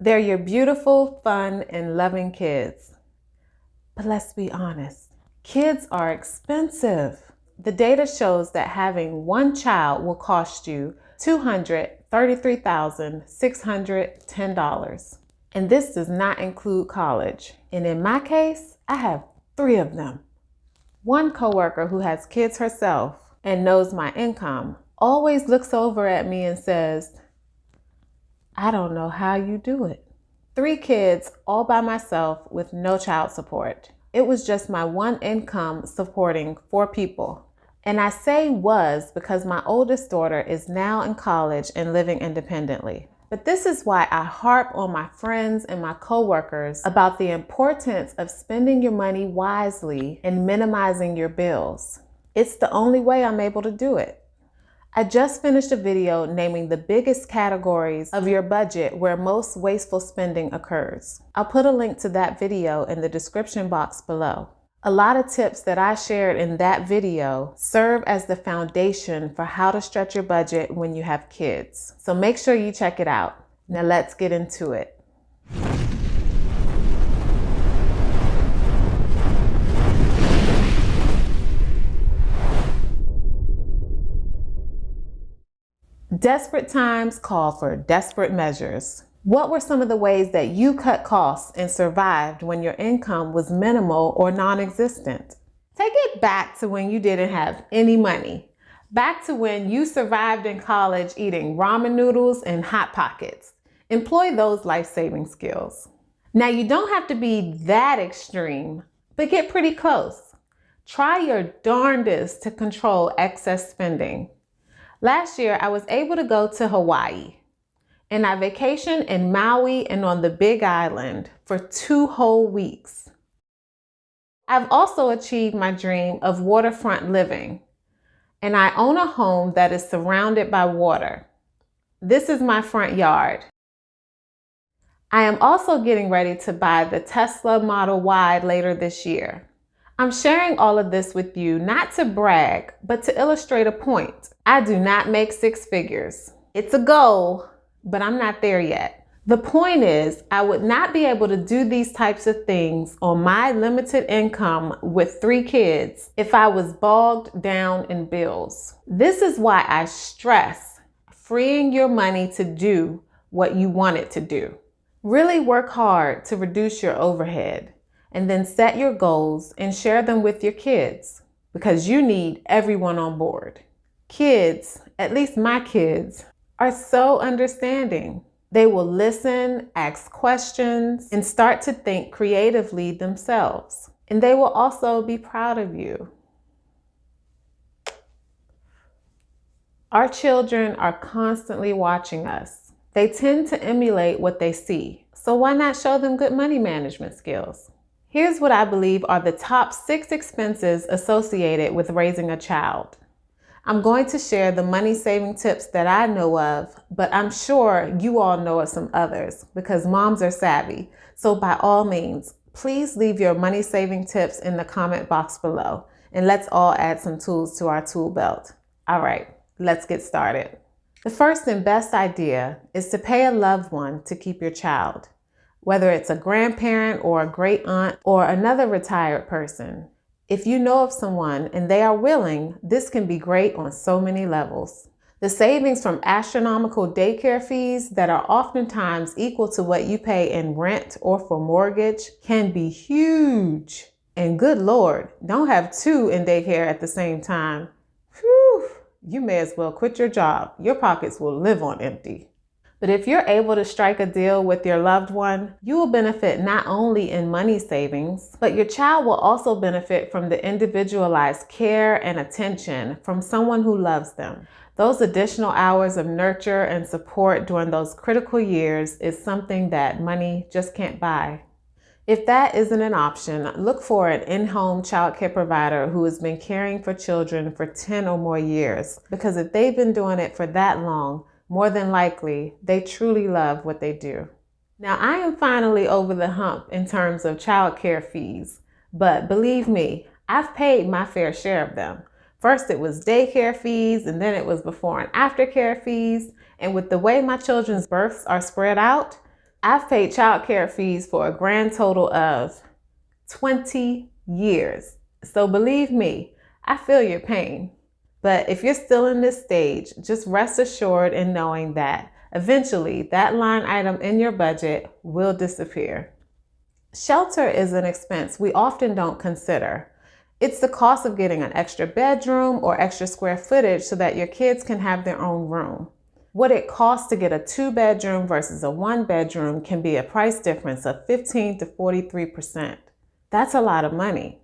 They're your beautiful, fun, and loving kids. But let's be honest, kids are expensive. The data shows that having one child will cost you $233,610. And this does not include college. And in my case, I have 3 of them. One coworker who has kids herself and knows my income always looks over at me and says, "I don't know how you do it." 3 kids all by myself with no child support. It was just my one income supporting 4 people. And I say was because my oldest daughter is now in college and living independently. But this is why I harp on my friends and my coworkers about the importance of spending your money wisely and minimizing your bills. It's the only way I'm able to do it. I just finished a video naming the biggest categories of your budget where most wasteful spending occurs. I'll put a link to that video in the description box below. A lot of tips that I shared in that video serve as the foundation for how to stretch your budget when you have kids. So make sure you check it out. Now let's get into it. Desperate times call for desperate measures. What were some of the ways that you cut costs and survived when your income was minimal or non-existent? Take it back to when you didn't have any money. Back to when you survived in college eating ramen noodles and Hot Pockets. Employ those life-saving skills. Now, you don't have to be that extreme, but get pretty close. Try your darndest to control excess spending. Last year, I was able to go to Hawaii, and I vacationed in Maui and on the Big Island for 2 whole weeks. I've also achieved my dream of waterfront living, and I own a home that is surrounded by water. This is my front yard. I am also getting ready to buy the Tesla Model Y later this year. I'm sharing all of this with you not to brag, but to illustrate a point. I do not make 6 figures. It's a goal, but I'm not there yet. The point is, I would not be able to do these types of things on my limited income with 3 kids if I was bogged down in bills. This is why I stress freeing your money to do what you want it to do. Really work hard to reduce your overhead. And then set your goals and share them with your kids because you need everyone on board. Kids, at least my kids, are so understanding. They will listen, ask questions, and start to think creatively themselves. And they will also be proud of you. Our children are constantly watching us. They tend to emulate what they see. So why not show them good money management skills? Here's what I believe are the top 6 expenses associated with raising a child. I'm going to share the money saving tips that I know of, but I'm sure you all know of some others because moms are savvy. So by all means, please leave your money saving tips in the comment box below and let's all add some tools to our tool belt. All right, let's get started. The first and best idea is to pay a loved one to keep your child. Whether it's a grandparent or a great aunt or another retired person. If you know of someone and they are willing, this can be great on so many levels. The savings from astronomical daycare fees that are oftentimes equal to what you pay in rent or for mortgage can be huge. And good Lord, don't have 2 in daycare at the same time. Whew, you may as well quit your job. Your pockets will live on empty. But if you're able to strike a deal with your loved one, you will benefit not only in money savings, but your child will also benefit from the individualized care and attention from someone who loves them. Those additional hours of nurture and support during those critical years is something that money just can't buy. If that isn't an option, look for an in-home childcare provider who has been caring for children for 10 or more years, because if they've been doing it for that long, more than likely, they truly love what they do. Now, I am finally over the hump in terms of childcare fees, but believe me, I've paid my fair share of them. First, it was daycare fees, and then it was before and after care fees. And with the way my children's births are spread out, I've paid childcare fees for a grand total of 20 years. So believe me, I feel your pain. But if you're still in this stage, just rest assured in knowing that eventually that line item in your budget will disappear. Shelter is an expense we often don't consider. It's the cost of getting an extra bedroom or extra square footage so that your kids can have their own room. What it costs to get a 2-bedroom versus a 1-bedroom can be a price difference of 15 to 43%. That's a lot of money.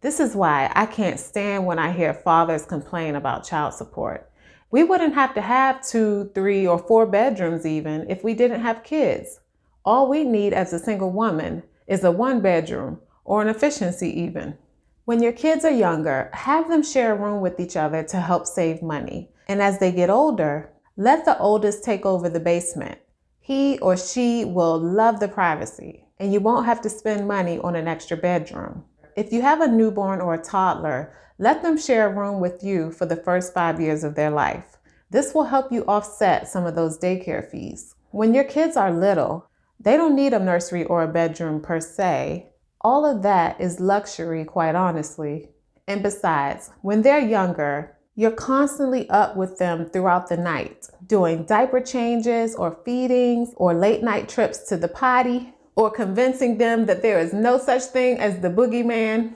This is why I can't stand when I hear fathers complain about child support. We wouldn't have to have 2, 3, or 4 bedrooms even if we didn't have kids. All we need as a single woman is a 1-bedroom or an efficiency even. When your kids are younger, have them share a room with each other to help save money. And as they get older, let the oldest take over the basement. He or she will love the privacy, and you won't have to spend money on an extra bedroom. If you have a newborn or a toddler, let them share a room with you for the first 5 years of their life. This will help you offset some of those daycare fees. When your kids are little, they don't need a nursery or a bedroom per se. All of that is luxury, quite honestly. And besides, when they're younger, you're constantly up with them throughout the night, doing diaper changes or feedings or late night trips to the potty, or convincing them that there is no such thing as the boogeyman.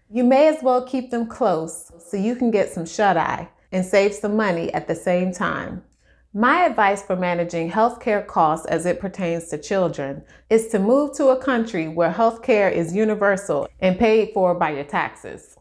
You may as well keep them close so you can get some shut-eye and save some money at the same time. My advice for managing healthcare costs as it pertains to children is to move to a country where healthcare is universal and paid for by your taxes.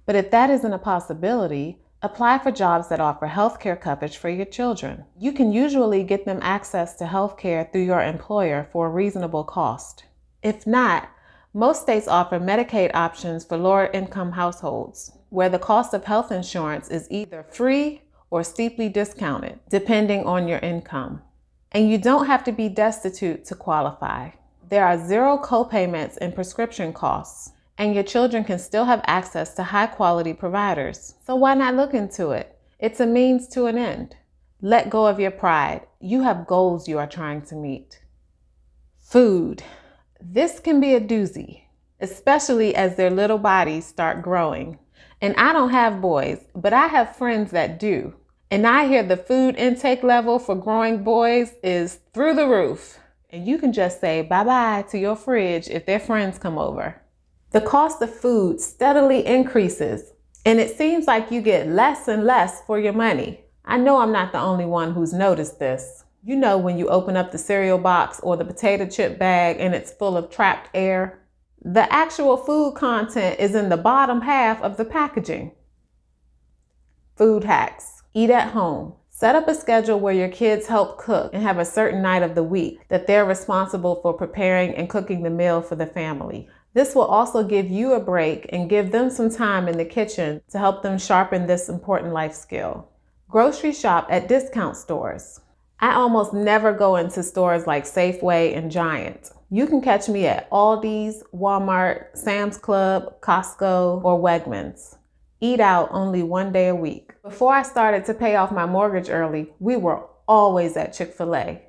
But if that isn't a possibility, apply for jobs that offer healthcare coverage for your children. You can usually get them access to healthcare through your employer for a reasonable cost. If not, most states offer Medicaid options for lower income households, where the cost of health insurance is either free or steeply discounted, depending on your income. And you don't have to be destitute to qualify. There are 0 co-payments and prescription costs, and your children can still have access to high-quality providers. So why not look into it? It's a means to an end. Let go of your pride. You have goals you are trying to meet. Food. This can be a doozy, especially as their little bodies start growing. And I don't have boys, but I have friends that do. And I hear the food intake level for growing boys is through the roof. And you can just say bye-bye to your fridge if their friends come over. The cost of food steadily increases, and it seems like you get less and less for your money. I know I'm not the only one who's noticed this. You know when you open up the cereal box or the potato chip bag and it's full of trapped air? The actual food content is in the bottom half of the packaging. Food hacks. Eat at home. Set up a schedule where your kids help cook and have a certain night of the week that they're responsible for preparing and cooking the meal for the family. This will also give you a break and give them some time in the kitchen to help them sharpen this important life skill. Grocery shop at discount stores. I almost never go into stores like Safeway and Giant. You can catch me at Aldi's, Walmart, Sam's Club, Costco, or Wegmans. Eat out only 1 day a week. Before I started to pay off my mortgage early, we were always at Chick-fil-A.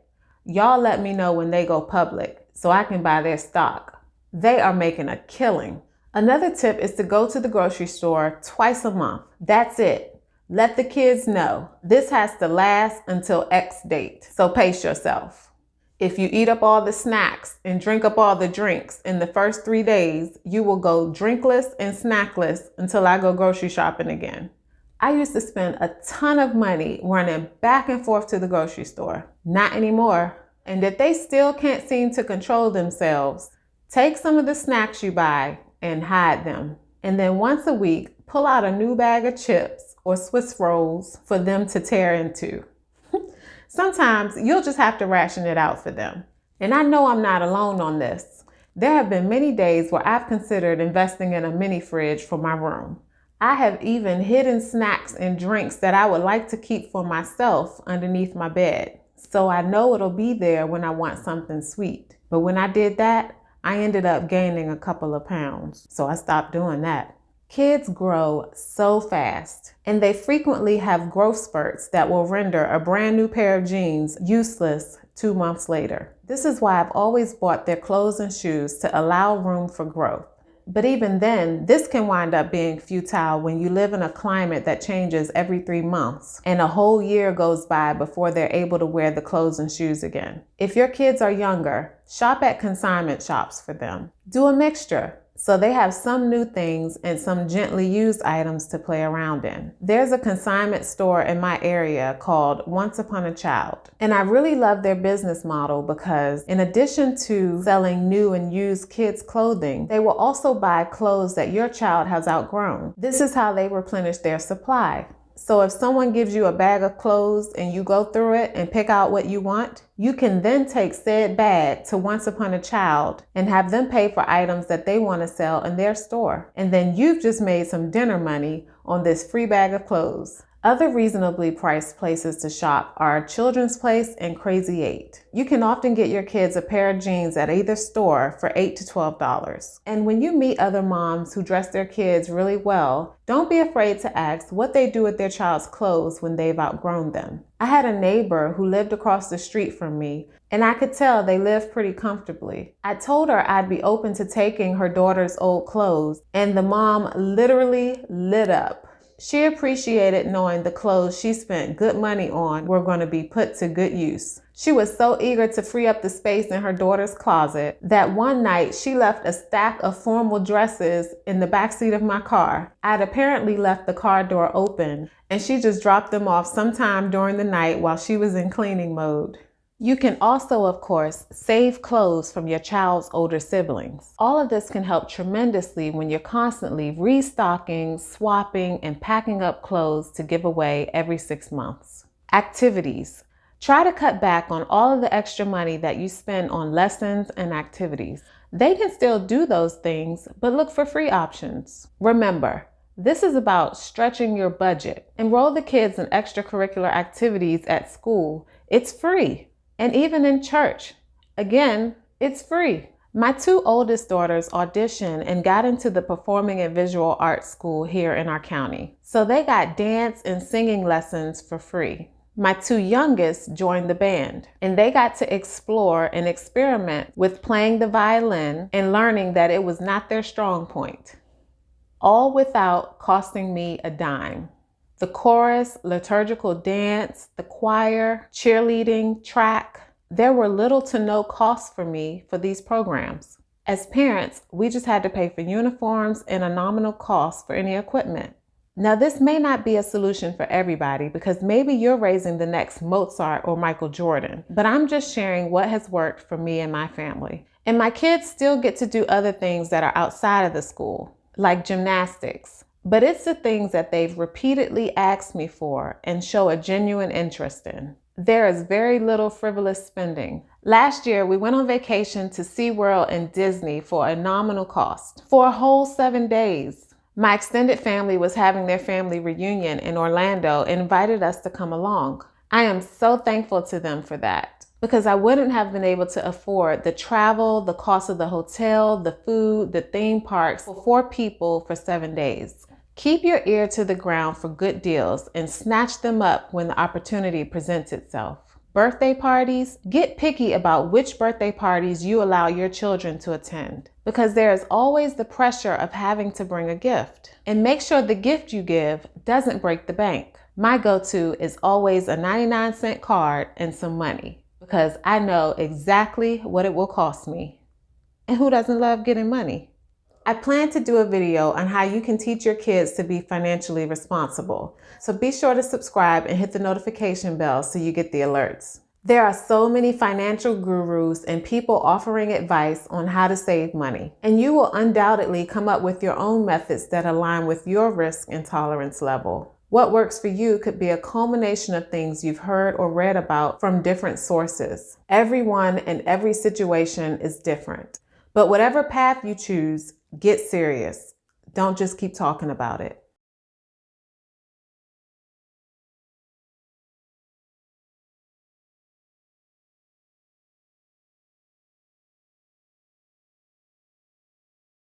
Y'all let me know when they go public so I can buy their stock. They are making a killing. Another tip is to go to the grocery store twice a month. That's it. Let the kids know this has to last until X date, so pace yourself. If you eat up all the snacks and drink up all the drinks in the first 3 days, you will go drinkless and snackless until I go grocery shopping again. I used to spend a ton of money running back and forth to the grocery store. Not anymore. And if they still can't seem to control themselves, take some of the snacks you buy and hide them. And then once a week, pull out a new bag of chips or Swiss rolls for them to tear into. Sometimes you'll just have to ration it out for them. And I know I'm not alone on this. There have been many days where I've considered investing in a mini fridge for my room. I have even hidden snacks and drinks that I would like to keep for myself underneath my bed, so I know it'll be there when I want something sweet. But when I did that, I ended up gaining a couple of pounds, so I stopped doing that. Kids grow so fast, and they frequently have growth spurts that will render a brand new pair of jeans useless 2 months later. This is why I've always bought their clothes and shoes to allow room for growth. But even then, this can wind up being futile when you live in a climate that changes every 3 months and a whole year goes by before they're able to wear the clothes and shoes again. If your kids are younger, shop at consignment shops for them. Do a mixture, so they have some new things and some gently used items to play around in. There's a consignment store in my area called Once Upon a Child, and I really love their business model because in addition to selling new and used kids' clothing, they will also buy clothes that your child has outgrown. This is how they replenish their supply. So if someone gives you a bag of clothes and you go through it and pick out what you want, you can then take said bag to Once Upon a Child and have them pay for items that they want to sell in their store. And then you've just made some dinner money on this free bag of clothes. Other reasonably priced places to shop are Children's Place and Crazy 8. You can often get your kids a pair of jeans at either store for $8 to $12. And when you meet other moms who dress their kids really well, don't be afraid to ask what they do with their child's clothes when they've outgrown them. I had a neighbor who lived across the street from me, and I could tell they lived pretty comfortably. I told her I'd be open to taking her daughter's old clothes, and the mom literally lit up. She appreciated knowing the clothes she spent good money on were going to be put to good use. She was so eager to free up the space in her daughter's closet that one night she left a stack of formal dresses in the backseat of my car. I'd apparently left the car door open, and she just dropped them off sometime during the night while she was in cleaning mode. You can also, of course, save clothes from your child's older siblings. All of this can help tremendously when you're constantly restocking, swapping, and packing up clothes to give away every 6 months. Activities. Try to cut back on all of the extra money that you spend on lessons and activities. They can still do those things, but look for free options. Remember, this is about stretching your budget. Enroll the kids in extracurricular activities at school. It's free. And even in church, again, it's free. My 2 oldest daughters auditioned and got into the performing and visual arts school here in our county. So they got dance and singing lessons for free. My 2 youngest joined the band, and they got to explore and experiment with playing the violin and learning that it was not their strong point, all without costing me a dime. The chorus, liturgical dance, the choir, cheerleading, track, there were little to no costs for me for these programs. As parents, we just had to pay for uniforms and a nominal cost for any equipment. Now, this may not be a solution for everybody because maybe you're raising the next Mozart or Michael Jordan, but I'm just sharing what has worked for me and my family. And my kids still get to do other things that are outside of the school, like gymnastics. But it's the things that they've repeatedly asked me for and show a genuine interest in. There is very little frivolous spending. Last year, we went on vacation to SeaWorld and Disney for a nominal cost for a whole 7 days. My extended family was having their family reunion in Orlando and invited us to come along. I am so thankful to them for that, because I wouldn't have been able to afford the travel, the cost of the hotel, the food, the theme parks for 4 people for 7 days. Keep your ear to the ground for good deals and snatch them up when the opportunity presents itself. Birthday parties, get picky about which birthday parties you allow your children to attend, because there is always the pressure of having to bring a gift. And make sure the gift you give doesn't break the bank. My go-to is always a 99-cent card and some money, because I know exactly what it will cost me. And who doesn't love getting money? I plan to do a video on how you can teach your kids to be financially responsible. So be sure to subscribe and hit the notification bell so you get the alerts. There are so many financial gurus and people offering advice on how to save money, and you will undoubtedly come up with your own methods that align with your risk and tolerance level. What works for you could be a culmination of things you've heard or read about from different sources. Everyone and every situation is different. But whatever path you choose, get serious. Don't just keep talking about it.